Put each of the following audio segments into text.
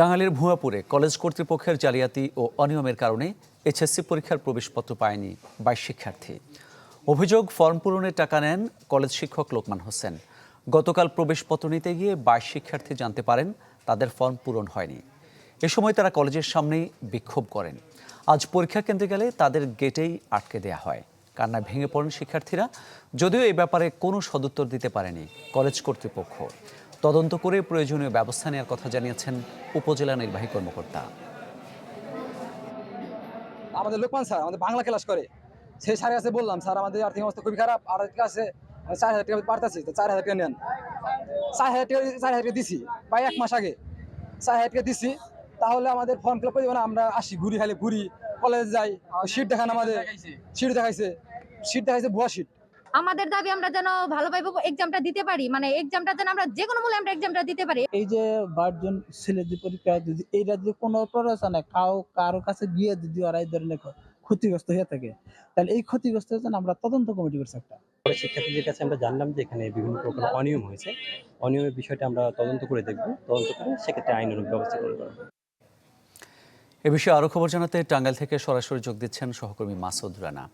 টাঙ্গাইলের ভুয়াপুরে কলেজ কর্তৃপক্ষের জালিয়াতি ও অনিয়মের কারণে এইচএসসি পরীক্ষার প্রবেশপত্র পায়নি 22 শিক্ষার্থী। অভিযোগ, ফর্ম পূরণের টাকা নেন কলেজ শিক্ষক লোকমান হোসেন। গতকাল প্রবেশপত্র নিতে গিয়ে 22 শিক্ষার্থী জানতে পারেন তাদের ফর্ম পূরণ হয়নি। এ সময় তারা কলেজের সামনেই বিক্ষোভ করেন। আজ পরীক্ষা কেন্দ্রে গেলে তাদের গেটেই আটকে দেয়া হয়। কান্নায় ভেঙে পড়েন শিক্ষার্থীরা। যদিও এ ব্যাপারে কোনো সদুত্তর দিতে পারেনি কলেজ কর্তৃপক্ষ। তদন্ত করে প্রয়োজনীয় ব্যবস্থা নেওয়ার কথা জানিয়েছেন উপজেলা নির্বাহী কর্মকর্তা। আমাদের লোকমান স্যার আমাদের বাংলা ক্লাস করে, সেই স্যারের কাছে বললাম, স্যার আমাদের আর্থিক অবস্থা খুবই খারাপ, আর কাছে 4,000 টাকা পাঠাচ্ছি, তো 4,000 টাকা নেন। 4,000 টাকা দিছি প্রায় 1 মাস আগে, 4,000 টাকা দিছি। তাহলে আমাদের ফর্ম ফিল আপ করে দেবো না? আমরা আসি, ঘুরি, খালি ঘুরি, কলেজ যাই, সিট দেখান, আমাদের সিট দেখাইছে ভুয়া সিট। আমাদের দাবি আমরা যেন ভালোভাবে এক্সামটা দিতে পারি, মানে এক্সামটা যেন আমরা যে কোনো মূল্যে আমরা এক্সামটা দিতে পারি। এই যে 12 জন ছেলে যে পরীক্ষা যদি এইটা যদি কোনো প্ররোচনা কারো কাছে গিয়ে যদি ওরা এই ধরনের ক্ষতিগ্রস্ত হয়ে থাকে, তাহলে এই ক্ষতিগ্রস্ত যেন আমরা তদন্ত কমিটি করছি একটা। শিক্ষার্থীদের কাছে আমরা জানলাম যে এখানে বিভিন্ন প্রকার অনিয়ম হয়েছে। অনিয়মের বিষয়টা আমরা তদন্ত করে দেখব, তদন্ত করে সেক্ষেত্রে আইনানুগ ব্যবস্থা গ্রহণ করা হবে। এ বিষয়ে আরও খবর জানাতে টাঙ্গাইল থেকে সরাসরি যোগ দিচ্ছেন সহকর্মী মাসুদ রানা।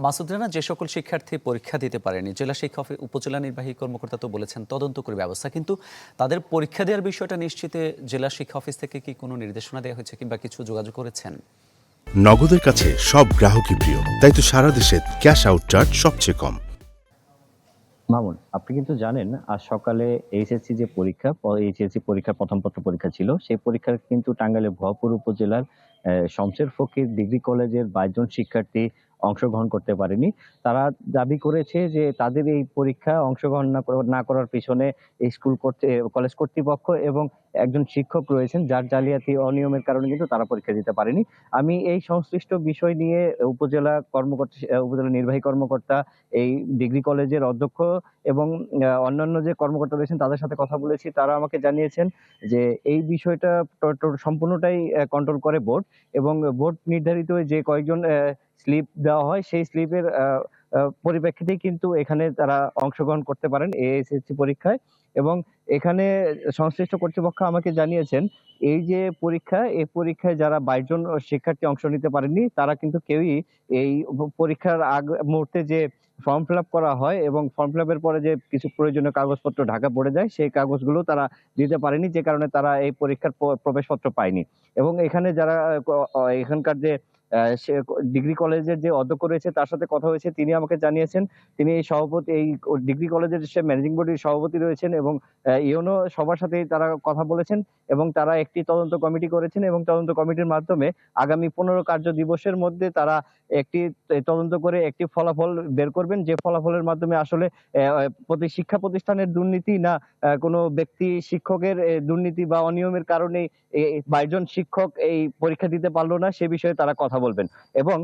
মাসুদ রানা, যে সকল শিক্ষার্থী পরীক্ষা দিতে পারেনি, জেলা শিক্ষা উপজেলা নির্বাহী কর্মকর্তা তো বলেছেন তদন্ত করে ব্যবস্থা, কিন্তু তাদের পরীক্ষা দেওয়ার বিষয়টা নিশ্চিতে জেলা শিক্ষা অফিস থেকে কি কোনো নির্দেশনা দেওয়া হয়েছে কিংবা কিছু যোগাযোগ করেছেন? নগদের কাছে সব গ্রাহকই প্রিয়, তাই তো সারা দেশে ক্যাশ আউট চার্জ সবচেয়ে কম। মামুন, আপনি কিন্তু জানেন আজ সকালে এইচএসসি যে পরীক্ষা, এইচএসসি পরীক্ষার প্রথম পত্র পরীক্ষা ছিল, সেই পরীক্ষার কিন্তু টাঙ্গাইলের ভুয়াপুর উপজেলার শমশের ফকির ডিগ্রি কলেজের 22 জন শিক্ষার্থী অংশগ্রহণ করতে পারেনি। তারা দাবি করেছে যে তাদের এই পরীক্ষা অংশগ্রহণ না করার পিছনে কলেজ কর্তৃপক্ষ এবং একজন শিক্ষক রয়েছেন, যার জালিয়াতি অনিয়মের কারণে কিন্তু তারা পরীক্ষা দিতে পারেনি। আমি এই সংশ্লিষ্ট বিষয় নিয়ে উপজেলা নির্বাহী কর্মকর্তা, এই ডিগ্রি কলেজের অধ্যক্ষ এবং অন্যান্য যে কর্মকর্তা রয়েছেন তাদের সাথে কথা বলেছি। তারা আমাকে জানিয়েছেন যে এই বিষয়টা সম্পূর্ণটাই কন্ট্রোল করে বোর্ড, এবং বোর্ড নির্ধারিত যে কয়েকজন স্লিপ দেওয়া হয় সেই স্লিপের পরিপ্রেক্ষিতেই কিন্তু এখানে তারা অংশগ্রহণ করতে পারেন এইচএসসি পরীক্ষায়। এবং এখানে সংশ্লিষ্ট কর্তৃপক্ষ আমাকে জানিয়েছেন এই যে পরীক্ষা, এই পরীক্ষায় যারা 22 জন শিক্ষার্থী অংশ নিতে পারেননি তারা কিন্তু কেউই এই পরীক্ষার মুহূর্তে যে ফর্ম ফিল আপ করা হয় এবং ফর্ম ফিল আপের পরে যে কিছু প্রয়োজনীয় কাগজপত্র ঢাকা পড়ে যায়, সেই কাগজগুলো তারা দিতে পারেনি, যে কারণে তারা এই পরীক্ষার প্রবেশপত্র পায়নি। এবং এখানে যারা এখানকার যে ডিগ্রি কলেজের যে অধ্যক্ষ রয়েছে তার সাথে কথা হয়েছে, তিনি আমাকে জানিয়েছেন তিনি এই সভাপতি, এই ডিগ্রি কলেজের সে ম্যানেজিং বডির সভাপতি রয়েছেন এবং ইউনো সবার সাথেই তারা কথা বলেছেন এবং তারা একটি তদন্ত কমিটি করেছেন এবং তদন্ত কমিটির মাধ্যমে আগামী 15 কার্য দিবসের মধ্যে তারা একটি তদন্ত করে একটি ফলাফল বের করবেন, যে ফলাফলের মাধ্যমে আসলে প্রতি শিক্ষা প্রতিষ্ঠানের দুর্নীতি না কোনো ব্যক্তি শিক্ষকের দুর্নীতি বা অনিয়মের কারণে 22 জন শিক্ষক এই পরীক্ষা দিতে পারলো না, সে বিষয়ে তারা কথা বলবেন। এবং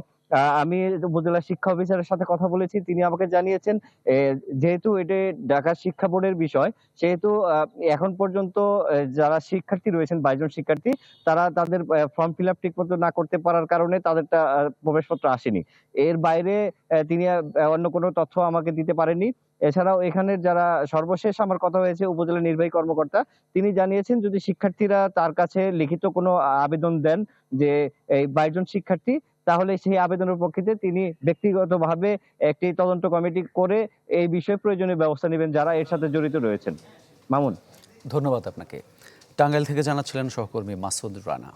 আমি উপজেলা শিক্ষা অফিসারের সাথে কথা বলেছি, তিনি আমাকে জানিয়েছেন যেহেতু এটা ঢাকা শিক্ষা বোর্ডের বিষয়, সেহেতু এখন পর্যন্ত যারা শিক্ষার্থী রয়েছেন 22 জন শিক্ষার্থী, তারা তাদের ফর্ম ফিল আপ ঠিক মতো না করতে পারার কারণে তাদেরটা প্রবেশপত্র আসেনি। এর বাইরে তিনি অন্য কোনো তথ্য আমাকে দিতে পারেননি। এছাড়াও এখানে যারা সর্বশেষ আমার কথা হয়েছে উপজেলা নির্বাহী কর্মকর্তা, তিনি জানিয়েছেন যদি শিক্ষার্থীরা তার কাছে লিখিত কোনো আবেদন দেন যে এই 22 জন শিক্ষার্থী, তাহলে সেই আবেদনের প্রেক্ষিতে তিনি ব্যক্তিগতভাবে একটি তদন্ত কমিটি করে এই বিষয়ে প্রয়োজনীয় ব্যবস্থা নেবেন যারা এর সাথে জড়িত রয়েছেন। মামুন, ধন্যবাদ আপনাকে। টাঙ্গাইল থেকে জানাচ্ছিলেন সহকর্মী মাসুদ রানা।